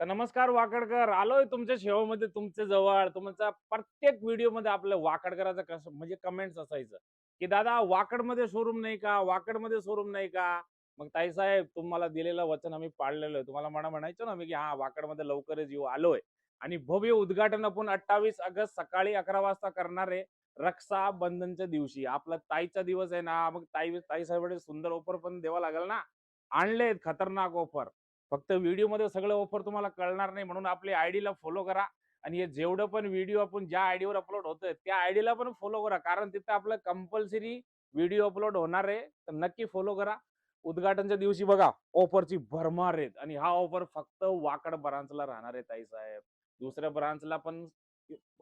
तर नमस्कार वाकडकर, आलोय तुमच्या सेवेमध्ये तुमच्या जवळ. तुमचा प्रत्येक व्हिडिओमध्ये आपलं वाकडकराचं कसं म्हणजे कमेंट्स असायचं, की दादा वाकडमध्ये शोरूम नाही का? वाकडमध्ये शोरूम नाही का? मग ताईसाहेब तुम्हाला दिलेलं वचन आम्ही पाळलेलं आहे. तुम्हाला म्हणायचो ना मी, की हां, वाकडमध्ये लवकरच येऊ, आलोय. आणि भव्य उद्घाटन आपण 28 ऑगस्ट सकाळी 11 वाजता करणार आहे. रक्षाबंधनच्या दिवशी. आपला ताईचा दिवस आहे ना, मग ताईसाहेबांचे सुंदर ऑफर पण द्यावा लागेल ना. आणलेत खतरनाक ऑफर. फक्त व्हिडिओमध्ये सगळं ऑफर तुम्हाला कळणार नाही म्हणून आपल्या आयडीला फॉलो करा आणि हे जेवढं पण व्हिडिओ आपण ज्या आयडीवर अपलोड होतोय त्या आयडीला पण फॉलो करा, कारण तिथं आपलं कंपल्सरी व्हिडिओ अपलोड होणार आहे. तर नक्की फॉलो करा. उद्घाटनच्या दिवशी बघा ऑफरची भरमार आहेत आणि हा ऑफर फक्त वाकड ब्रांचला राहणार आहे ताई साहेब. दुसऱ्या ब्रांचला पण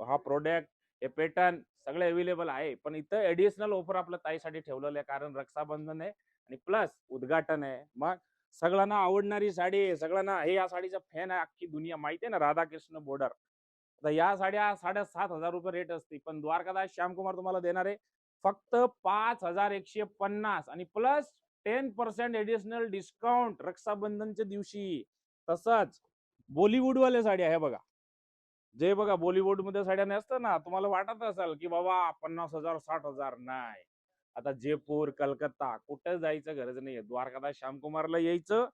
हा प्रोडक्ट हे पॅटर्न सगळे अवेलेबल आहे, पण इथं एडिशनल ऑफर आपल्या ताईसाठी ठेवलेलं आहे, कारण रक्षाबंधन आहे आणि प्लस उद्घाटन आहे. मग सगळ्यांना आवडणारी साडी आहे. सगळ्यांना हे या साडीचा फॅन आहे अख्खी दुनिया, माहिती आहे ना, राधाकृष्ण बॉर्डर. आता या साड्या 7,500 रुपये रेट असते, पण द्वारकादास श्यामकुमार तुम्हाला देणार आहे फक्त 5,150 आणि प्लस 10% एडिशनल डिस्काउंट रक्षाबंधनच्या दिवशी. तसंच बॉलिवूडवाल्या साड्या आहे बघा, जे बघा बॉलिवूड मध्ये साड्या नसतात ना, तुम्हाला वाटत असेल की बाबा 50,000 60,000, नाही. आता जयपूर कलकत्ता कुठं जायचं गरज नाहीये, द्वारकादास श्यामकुमारला यायचं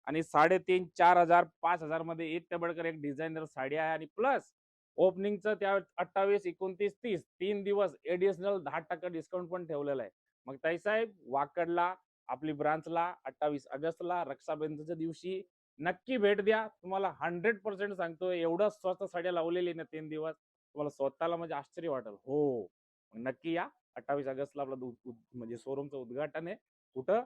आणि 3,500 4,000 5,000 मध्ये एक टबडकर एक डिझायनर साड्या आहे आणि प्लस ओपनिंगचं त्या 28 29 30 3 दिवस एडिशनल 10% डिस्काउंट पण ठेवलेला आहे. मग ताईसाहेब वाकडला आपली ब्रांचला 28 ऑगस्टला रक्षाबंधनच्या दिवशी नक्की भेट द्या. तुम्हाला 100% सांगतोय, एवढं स्वस्त साड्या लावलेली ना 3 दिवस, तुम्हाला स्वतःला म्हणजे आश्चर्य वाटेल. हो, मग नक्की या. 28 ऑगस्टला आपलं म्हणजे शोरूमचं उद्घाटन आहे. कुठं?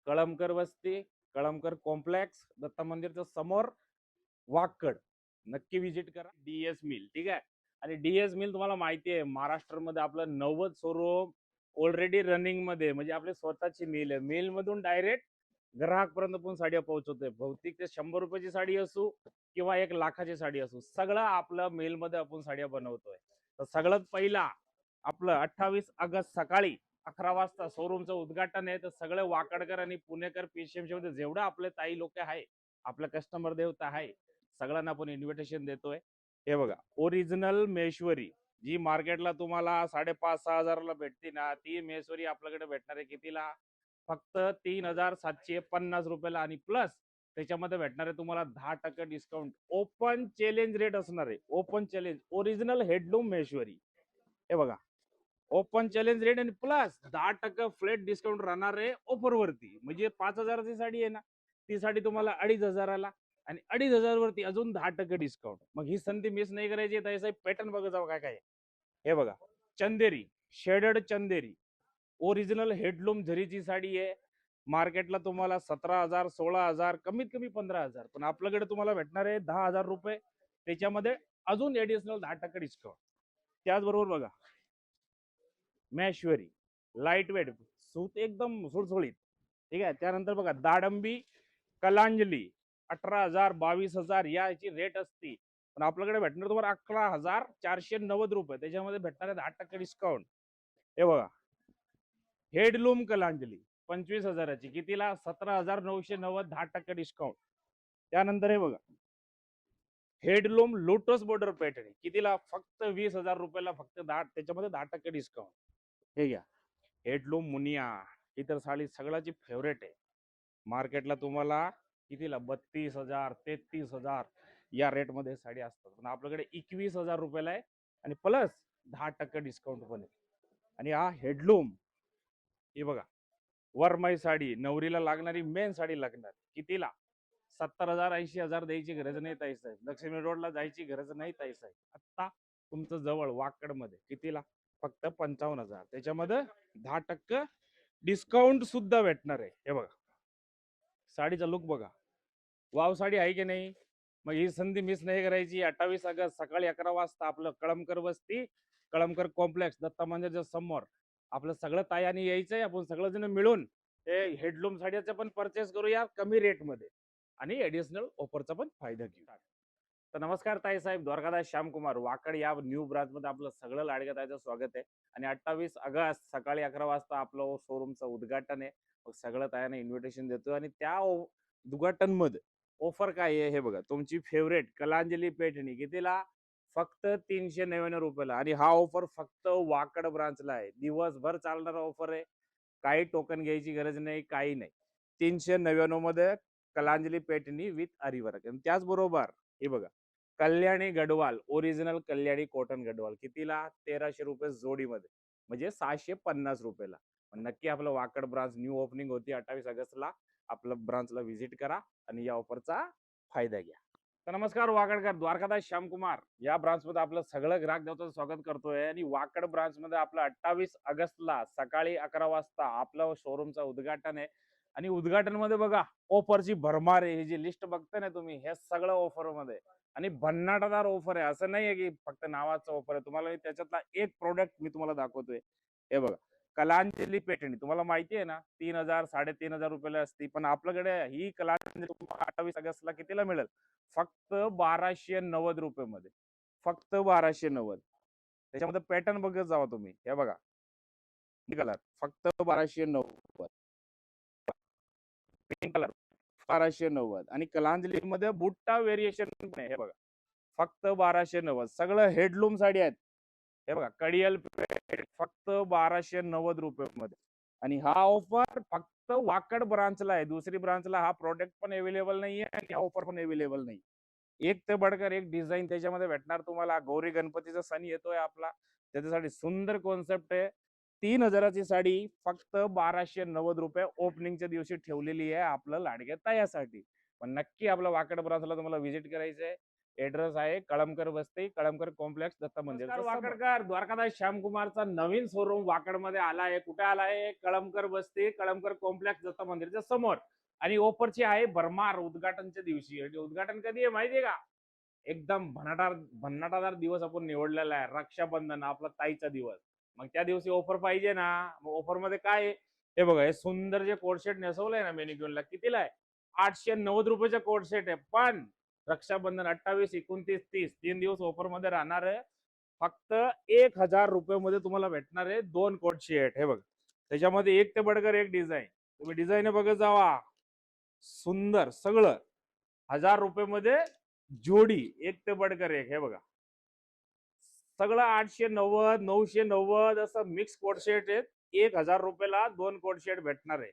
कळमकर वस्ती, कळमकर कॉम्प्लेक्स, दत्त मंदिरच्या समोर, वाकड. नक्की व्हिजिट करा. डीएस मिल, ठीक आहे. आणि डीएस मिल तुम्हाला माहिती आहे, महाराष्ट्रामध्ये आपलं 90 शोरूम ऑलरेडी रनिंग मध्ये, म्हणजे आपली स्वतःची मिल आहे. मिल मधून डायरेक्ट ग्राहकपर्यंत पण साड्या पोहोचवतोय. भौतिक ते 100 रुपयाची साडी असू किंवा 1,00,000ची साडी असू, सगळं आपलं मेल मध्ये आपण साड्या बनवतोय. तर सगळ्यात पहिला आपलं 28 ऑगस्ट सकाळी 11 वाजता शोरूमचं उद्घाटन आहे. तर सगळे वाकडकर आणि पुणेकर पीसीएमसी मध्ये जेवढं आपले ताई लोक आहे, आपलं कस्टमर देवता आहे, सगळ्यांना आपण इन्व्हिटेशन देतोय. हे बघा, ओरिजिनल महेश्वरी जी मार्केटला तुम्हाला 5,500-6,000ला भेटते ना, ती महेश्वरी आपल्याकडे भेटणार आहे कितीला? फक्त 3,750 रुपयाला आणि प्लस त्याच्यामध्ये भेटणार आहे तुम्हाला 10% डिस्काउंट. ओपन चॅलेंज रेट असणार आहे. Open challenge original handloom Maheshwari. हे बघा, ओपन चॅलेंज रेट आणि प्लस 10% फ्लॅट डिस्काउंट राहणार आहे ऑफर वरती. म्हणजे 5,000ची साडी आहे ना, ती साडी तुम्हाला 2,500ला आणि 2,500 वरती अजून 10% डिस्काउंट. मग ही संधी मिस नाही करायची. तर पॅटर्न बघा जाऊ काय काय. हे बघा, चंदेरी, शेडेड चंदेरी, ओरिजिनल हेडलूम झरीची साडी आहे. मार्केटला तुम्हाला 17,000 16,000 कमीत कमी 15,000, पण आपल्याकडे तुम्हाला भेटणार आहे 10,000 रुपये. त्याच्यामध्ये अजून एडिशनल 10% डिस्काउंट. त्याचबरोबर बघा, मॅश्वरी लाईट वेट सूत एकदम सुळसुळीत, ठीक आहे. त्यानंतर बघा दाडंबी कलांजली, 18,000 22,000 याची रेट असते, पण आपल्याकडे भेटणार तुम्हाला 11,490 रुपये. त्याच्यामध्ये भेटणार आहे 10% डिस्काउंट. हे बघा, हेडलूम कलांजली 25,000ची कितीला? 17,990, 10% डिस्काउंट. त्यानंतर हे बघा, हेडलूम लोटस बॉर्डर पॅटर्न कितीला? फक्त 20,000 रुपयाला, फक्त 10, त्याच्यामध्ये 10% डिस्काउंट. हे घ्या, हेडलूम मुनिया, ही तर साडी सगळ्याची फेवरेट आहे. मार्केटला तुम्हाला कितीला? 32,000 33,000 या रेट मध्ये साडी असतात, पण आपल्याकडे 21,000 रुपयाला आहे आणि प्लस 10% डिस्काउंट पण आहे. आणि हा हेडलूम, हे बघा, वरमाई साडी, नवरीला लागणारी मेन साडी लागणार कितीला? 70,000 80,000 द्यायची गरज नाही ताई साहेब. लक्ष्मी रोडला जायची गरज नाही ताई साहेब. आता तुमचं जवळ वाकड मध्ये कितीला? फक्त 55,000. त्याच्यामध्ये 10% डिस्काउंट सुद्धा भेटणार आहे. हे बघा, साडीचा लुक बघा, वाव साडी आहे की नाही? मग ही संधी मिस नाही करायची. 28 ऑगस्ट सकाळी 11 वाजता आपलं कळमकर वस्ती, कळमकर कॉम्प्लेक्स, दत्त मंदिरच्या समोर आपलं सगळं तायाने यायचंय. आपण सगळं मिळून हे हेडलूम साडीचं पण परचेस करूया कमी रेट मध्ये आणि एडिशनल ऑफरचा पण फायदा घेऊ. तर नमस्कार ताई साहेब, द्वारकादास श्यामकुमार वाकड या न्यू ब्रांच मध्ये आपलं सगळं लाडक्या ताईचं स्वागत आहे. आणि 28 ऑगस्ट सकाळी 11 वाजता आपलं शोरूमचं उद्घाटन आहे. मग सगळं तायाने इन्व्हिटेशन देतोय आणि त्या उद्घाटन मध्ये ऑफर काय आहे हे बघा. तुमची फेवरेट कलांजली पैठणी कितीला? फक्त 399 रुपयाला. आणि हा ऑफर फक्त वाकड ब्रांचला आहे. दिवसभर चालणारा ऑफर आहे. काही टोकन घ्यायची गरज नाही, काही नाही. 399 मध्ये कलांजली पैठणी विथ आरी वर्क. आणि त्याचबरोबर हे बघा, कल्याणी गडवाल, ओरिजिनल कल्याणी कॉटन गडवाल कितीला? 1300 रुपये जोडीमध्ये, म्हणजे 650 रुपयाला. नक्की आपलं वाकड ब्रांच न्यू ओपनिंग होती 28 ऑगस्टला. आपलं ब्रांचला व्हिजिट करा आणि या ऑफरचा फायदा घ्या. तर नमस्कार वाकडकर, द्वारकादास श्यामकुमार या ब्रांच मध्ये आपलं सगळं ग्राहक देवताचं स्वागत करतोय. आणि वाकड ब्रांच मध्ये आपलं 28 ऑगस्टला सकाळी 11 वाजता आपलं शोरूमचं उद्घाटन आहे. आणि उद्घाटन मध्ये बघा, ऑफरची भरमार आहे. ही जी लिस्ट बघताय ना तुम्ही, हे सगळं ऑफर मध्ये. आणि भन्नाटदार ऑफर आहे. असं नाहीये की फक्त नावाचं ऑफर आहे. तुम्हाला त्याच्यातला एक प्रोडक्ट मी तुम्हाला दाखवतोय. हे बघा, कलांजली पैठणी तुम्हाला माहिती आहे ना, 3000 3,500 रुपयाला असती. पण आपल्याकडे ही कलांजली तुम्हाला 28 ऑगस्टला कितीला मिळेल? फक्त 1290 रुपये मध्ये. फक्त 1290. त्याच्यामध्ये पॅटर्न बघत जावा तुम्ही. हे बघा, कलर फक्त 1290. Pink colour 1290. आणि कलांजली मध्ये बुट्टा व्हेरिएशन पण आहे. हे बघा, फक्त 1290. सगळं हेडलूम साडी आहेत. हे बघा, कडियल फक्त 1290 रुपये मध्ये. आणि हा ऑफर फक्त वाकड ब्रांचला आहे. दुसरी ब्रांचला हा प्रोडक्ट पण अवेलेबल नाहीये आणि ऑफर पण अवेलेबल नाही. एक ते बडकर एक डिझाईन त्याच्यामध्ये भेटणार तुम्हाला. गौरी गणपतीचा सण येतोय आपला, त्याच्यासाठी सुंदर कॉन्सेप्ट आहे. 3000ची साडी फक्त 1290 रुपये ओपनिंगच्या दिवशी ठेवलेली आहे आपलं लाडक्या तायासाठी. पण नक्की आपलं वाकड ब्रांचला तुम्हाला व्हिजिट करायचंय. एड्रेस आहे कळमकर वस्ती, कळमकर कॉम्प्लेक्स, दत्त मंदिर. वाकडकर, द्वारकादास श्यामकुमारचा नवीन शोरूम वाकड मध्ये आला आहे. कुठे आला आहे? कळमकर वस्ती, कळमकर कॉम्प्लेक्स, दत्त मंदिरच्या समोर. आणि ऑफरची आहे भरमार उद्घाटनच्या दिवशी. आणि उद्घाटन कधी आहे माहितीये का? एकदम भन्नाटादार दिवस आपण निवडलेला आहे. रक्षाबंधन, आपला ताईचा दिवस. मग त्या दिवशी ऑफर पाहिजे ना. मग ऑफर मध्ये काय आहे? हे बघा, हे सुंदर जे कोट सेट नेसवलंय ना मेनिक्यूनला, कितीला आहे? 890 रुपयाचा कोट सेट आहे. पण रक्षाबंधन 28, 29, 30 3 दिवस ऑफर मध्ये राहणार आहे. फक्त 1000 रुपये मध्ये तुम्हाला भेटणार आहे 2 कोट सेट. हे बघा, त्याच्यामध्ये एक ते बडकर एक डिझाईन. तुम्ही डिझाईन बघत जावा. सुंदर सगळं 1000 रुपये मध्ये जोडी, एक ते बडकर एक. हे बघा, सगळं 890 990 असं मिक्स कोट सेट आहेत. 1000 रुपयाला 2 कोट सेट भेटणार आहे.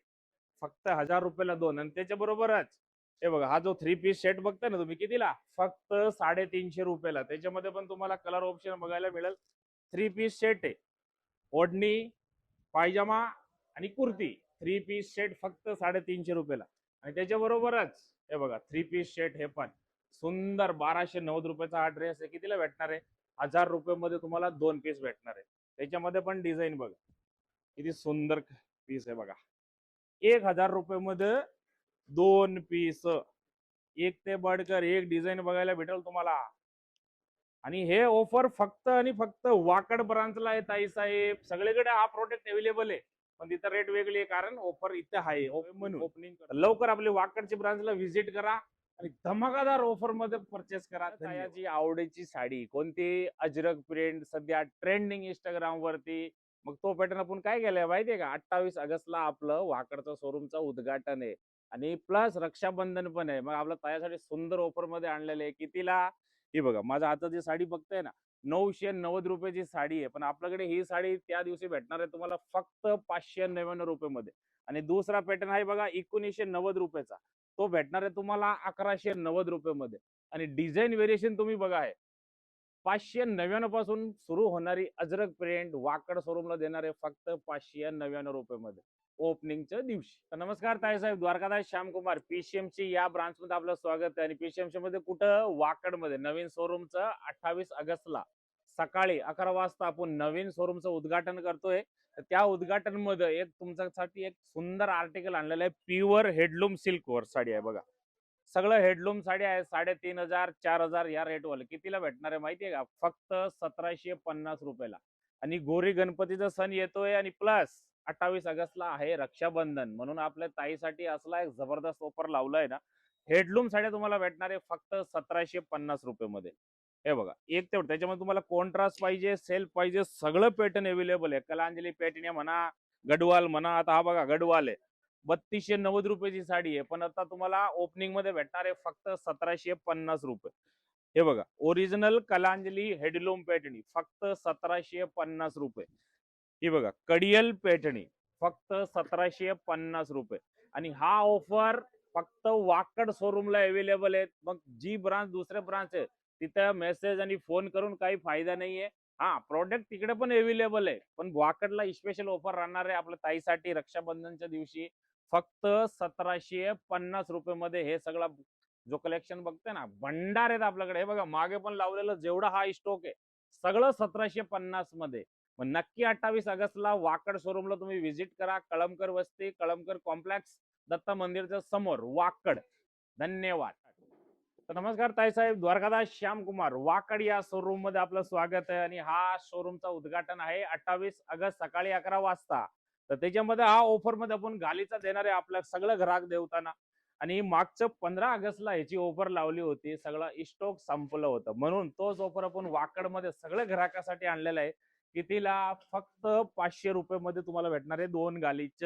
फक्त 1000 रुपयाला 2. आणि त्याच्या बरोबरच हे बघा, हा जो 3 पीस सेट बघताय ना तुम्ही, कितीला? फक्त 350 रुपयाला. त्याच्यामध्ये पण तुम्हाला कलर ऑप्शन बघायला मिळेल. 3 पीस सेट आहे. ओढणी, पायजामा आणि कुर्ती. 3 पीस सेट फक्त 350 रुपयाला. आणि त्याच्या बरोबरच हे बघा, 3 पीस सेट हे पण सुंदर 1290 रुपयाचा हा ड्रेस आहे. कितीला भेटणार आहे? 1000 रुपये मध्ये तुम्हाला 2 पीस भेटणार आहे. त्याच्यामध्ये पण डिझाईन बघा, किती सुंदर पीस आहे बघा. 1000 रुपये मध्ये 2 पीस, एक ते बडकर एक डिझाईन बघायला भेटेल तुम्हाला. आणि हे ऑफर फक्त आणि फक्त वाकड ब्रांचला आहे ताई साहेब. सगळीकडे हा प्रोडक्ट अवेलेबल आहे, पण तिथं रेट वेगळी आहे, कारण ऑफर इथे आहे म्हणून. ओपनिंग लवकर आपली वाकडची ब्रांचला व्हिजिट करा आणि धमाकादार ऑफर मध्ये परचेस करा. तायाची आवडीची साडी कोणती? अजरक प्रिंट सध्या ट्रेंडिंग इंस्टाग्राम वरती. मग तो पॅटर्न आपण काय केलाय माहितीये का? 28 ऑगस्टला आपलं वाकडचं शोरूमचं उद्घाटन आहे. आणि प्लस रक्षाबंधन पण आहे. मग आपलं तायासाठी सुंदर ऑफर मध्ये आणलेले आहे. कितीला? ही बघा, माझ्या हातात जी साडी बघताय ना, 990 रुपयाची साडी आहे. पण आपल्याकडे ही साडी त्या दिवशी भेटणार आहे तुम्हाला फक्त 599 रुपये मध्ये. आणि दुसरा पॅटर्न आहे बघा, 1990 रुपयाचा. तो भेटणार आहे तुम्हाला 1190 रुपये मध्ये. आणि डिझाईन व्हेरिएशन तुम्ही बघा, आहे 599 पासून सुरू होणारी अजरक प्रिंट वाकड शोरूमला देणार आहे फक्त 599 रुपये मध्ये ओपनिंगच्या दिवशी. तर नमस्कार ताई साहेब, द्वारकादास श्यामकुमार, पीसीएमसी या ब्रांच मध्ये आपलं स्वागत आहे. आणि पीसीएमसी मध्ये कुठं? वाकड मध्ये नवीन शोरूमचं 28 ऑगस्टला सकाळी 11 वाजता आपण नवीन शोरूमचं उद्घाटन करतोय. तर त्या उद्घाटन मध्ये एक तुमच्यासाठी एक सुंदर आर्टिकल आणलेलं आहे. प्युअर हेडलूम सिल्क वर साडी आहे बघा. सगळं हेडलूम साडी आहे. 3500 4000 या रेट वाले. कितीला भेटणार आहे माहितीये का? फक्त 1750 रुपयाला. आणि गौरी गणपतीचा सण येतोय आणि प्लस 28 ऑगस्टला आहे रक्षाबंधन, म्हणून आपल्या ताईसाठी असला एक जबरदस्त ऑफर लावलाय ना. हेडलूम साड्या तुम्हाला भेटणार आहे फक्त 1750 रुपये मध्ये. हे बघा, एक तेवढं त्याच्यामध्ये तुम्हाला कॉन्ट्रास्ट पाहिजे, सेल्फ पाहिजे, सगळं पॅटर्न अवेलेबल आहे. कलांजली पॅटर्न म्हणा, गडवाल म्हणा. आता हा बघा गडवाल आहे. ₹3290 साडी आहे, पण आता तुम्हाला ओपनिंग मध्ये भेटणार आहे फक्त ₹1750. हे बघा, ओरिजिनल कलांजली हेडलूम पैठणी फक्त ₹1750. ही बघा, कडियल पैठणी फक्त ₹1750. आणि हा ऑफर फक्त वाकड शोरूमला अवेलेबल आहे. मग जी ब्रांच दुसऱ्या ब्रांच आहे तिथं मेसेज आणि फोन करून काही फायदा नाहीये. हा, प्रोडक्ट तिकडे पण अवेलेबल आहे, पण वाकडला स्पेशल ऑफर राहणार आहे आपल्या ताईसाठी रक्षाबंधनच्या दिवशी फक्त ₹1750 मध्ये. हे सगळं जो कलेक्शन बघते ना, भंडार आहेत आपल्याकडे. हे बघा, मागे पण लावलेलं जेवढा हा स्टॉक आहे सगळं 1750 मध्ये. मग नक्की 28 ऑगस्टला वाकड शोरूमला तुम्ही व्हिजिट करा. कळमकर वस्ती, कळमकर कॉम्प्लेक्स, दत्त मंदिरच्या समोर, वाकड. धन्यवाद. तर नमस्कार ताईसाहेब, द्वारकादास श्यामकुमार, वाकड या शोरूम मध्ये आपलं स्वागत आहे. आणि हा शोरूमचा उद्घाटन आहे 28 ऑगस्ट सकाळी 11 वाजता. तर त्याच्यामध्ये हा ऑफर मध्ये आपण गालीचा देणार आहे आपल्या सगळं ग्राहक देवताना. आणि मागचं 15 ऑगस्टला ह्याची ऑफर लावली होती, सगळं स्टॉक संपलं होतं, म्हणून तोच ऑफर आपण वाकड मध्ये सगळ्या ग्राहकासाठी आणलेला आहे. कितीला? फक्त ₹500 मध्ये तुम्हाला भेटणार आहे 2 गालीच.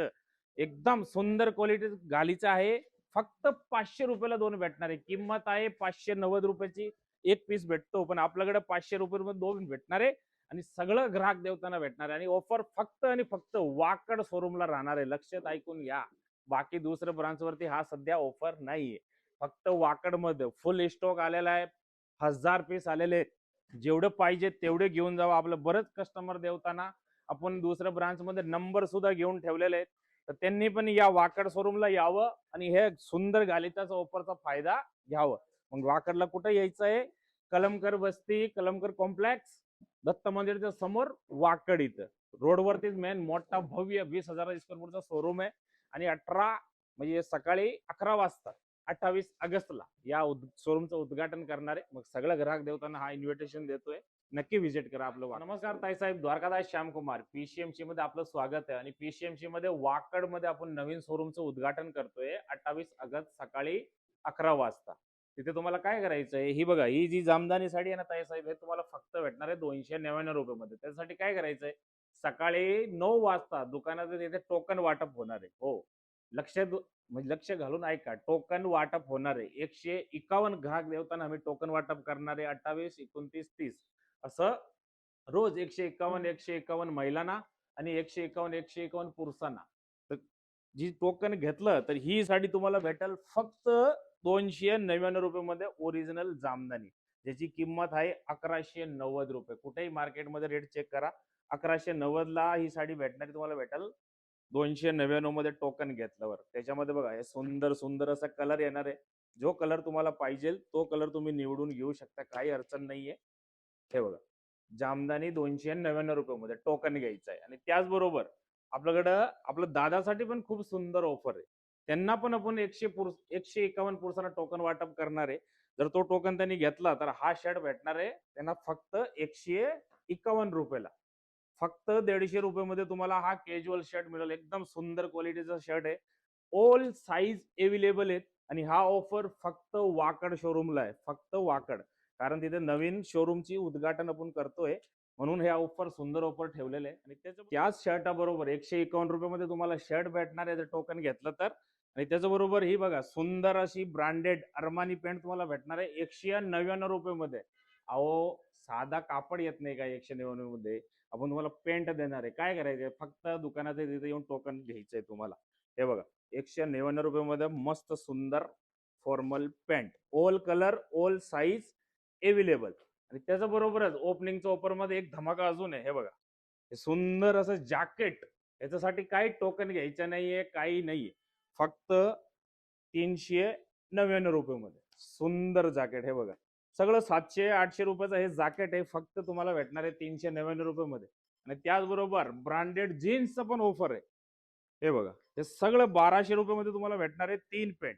एकदम सुंदर क्वालिटी गालीचं आहे. फक्त ₹500 2 भेटणार आहे. किंमत आहे ₹590 एक पीस भेटतो, पण आपल्याकडे ₹500 2 भेटणार आहे. आणि सगळं ग्राहक देवताना भेटणार आहे. आणि ऑफर फक्त आणि फक्त वाकड शोरूमला राहणार आहे. लक्षात ऐकून घ्या, बाकी दुसऱ्या ब्रांच वरती हा सध्या ऑफर नाहीये. फक्त वाकड मध्ये फुल स्टॉक आलेला आहे. 1000 पीस आलेले आहेत. जेवढे पाहिजे तेवढे घेऊन जावा. आपलं बरेच कस्टमर देवताना आपण दुसऱ्या ब्रांच मध्ये नंबर सुद्धा घेऊन ठेवलेले आहेत. तर त्यांनी पण या वाकड शोरूमला यावं आणि हे सुंदर गालिचाचा ऑफरचा फायदा घ्यावं. मग वाकडला कुठे यायचं आहे? कलमकर वस्ती, कलमकर कॉम्प्लेक्स, दत्त मंदिरच्या समोर, वाकड. इथं रोडवरतीच मेन मोठा भव्य 20,000 स्क्वेअर फूटचा शोरूम आहे. आणि 18 म्हणजे सकाळी 11 वाजता 28 ऑगस्टला या शोरूमचं उद्घाटन करणार आहे. मग सगळं ग्राहक देवताना हा इन्व्हिटेशन देतोय, नक्की व्हिजिट करा आपलं. नमस्कार ताईसाहेब, द्वारकादास श्यामकुमार, पीसीएमसी मध्ये आपलं स्वागत आहे. आणि पीसीएमसी मध्ये वाकड मध्ये आपण नवीन शोरूमचं उद्घाटन करतोय 28 ऑगस्ट सकाळी 11 वाजता. तिथे तुम्हाला काय करायचंय? ही बघा, ही जी जामदानी साडी आहे ना ताईसाहेब, हे तुम्हाला फक्त भेटणार आहे ₹299 मध्ये. त्यासाठी काय करायचंय? सकाळी 9 वाजता दुकानात तिथे टोकन वाटप होणार आहे. हो, लक्ष म्हणजे लक्ष घालून ऐका, टोकन वाटप होणार आहे. 151 ग्राहक देवताना आम्ही टोकन वाटप करणार आहे. 28, 29, 30 असं रोज 151 महिलांना आणि 151 पुरुषांना. तर जी टोकन घेतलं तर ही साडी तुम्हाला भेटेल फक्त ₹299 मध्ये, ओरिजिनल जामदानी, ज्याची किंमत आहे ₹1190. कुठेही मार्केटमध्ये रेट चेक करा, 1190 ला ही साडी भेटणारी तुम्हाला भेटेल 299 मध्ये टोकन घेतल्यावर. त्याच्यामध्ये बघा, हे सुंदर सुंदर असा कलर येणार आहे. जो कलर तुम्हाला पाहिजे तो कलर तुम्ही निवडून घेऊ शकता, काही अडचण नाहीये. हे बघा, जामदानी ₹299 मध्ये टोकन घ्यायचं आहे. आणि त्याचबरोबर आपल्याकडं आपलं दादासाठी पण खूप सुंदर ऑफर आहे. त्यांना पण आपण 151 पुरुषांना टोकन वाटप करणार आहे. जर तो टोकन त्यांनी घेतला तर हा शर्ट भेटणार आहे त्यांना फक्त ₹151. फक्त ₹150 मध्ये तुम्हाला हा कॅज्युअल शर्ट मिळेल. एकदम सुंदर क्वालिटीचा शर्ट आहे. ऑल साईज अवेलेबल आहेत. आणि हा ऑफर फक्त वाकड शोरूमला आहे, फक्त वाकड. कारण तिथे नवीन शोरूमची उद्घाटन आपण करतोय, म्हणून हे ऑफर, सुंदर ऑफर ठेवलेले आहे. आणि त्याच शर्टाबरोबर ₹151 मध्ये तुम्हाला शर्ट भेटणार आहे जर टोकन घेतलं तर. आणि त्याच्याबरोबर ही बघा, सुंदर अशी ब्रँडेड अरमानी पॅन्ट तुम्हाला भेटणार आहे ₹199 मध्ये. अहो, साधा कापड येत नाही का 199 मध्ये? आपण तुम्हाला पेंट देणार आहे. काय करायचंय? फक्त दुकानात तिथे येऊन टोकन घ्यायचंय तुम्हाला. हे बघा, ₹199 मध्ये मस्त सुंदर formal pant, all colour, all size available. आणि त्याच्याबरोबरच ओपनिंगच्या ऑफर मध्ये एक धमाका अजून आहे. हे बघा, हे सुंदर असं जॅकेट. याच्यासाठी काही टोकन घ्यायचं नाहीये, काही नाहीये. फक्त ₹399 मध्ये सुंदर जॅकेट. हे बघा, सगळं 700-800 रुपयाचं हे जॅकेट आहे, फक्त तुम्हाला भेटणार आहे ₹399 मध्ये. आणि त्याचबरोबर ब्रँडेड जीन्सचं पण ऑफर आहे. हे बघा, हे सगळं ₹1200 मध्ये तुम्हाला भेटणार आहे 3 पॅन्ट.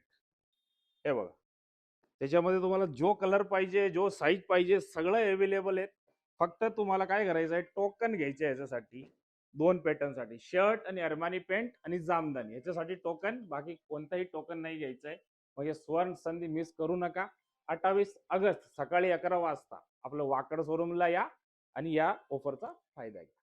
हे बघा, त्याच्यामध्ये तुम्हाला जो कलर पाहिजे, जो साईज पाहिजे, सगळं अवेलेबल आहे. फक्त तुम्हाला काय करायचं आहे? टोकन घ्यायचे याच्यासाठी, 2 पॅटर्नसाठी, शर्ट आणि अरमानी पॅन्ट आणि जामदानी, याच्यासाठी टोकन. बाकी कोणताही टोकन नाही घ्यायचंय. मग हे स्वर्ण संधी मिस करू नका. 28 ऑगस्ट सकाळी 11 वाजता आपलं वाकड शोरूमला या आणि या ऑफरचा फायदा घ्या.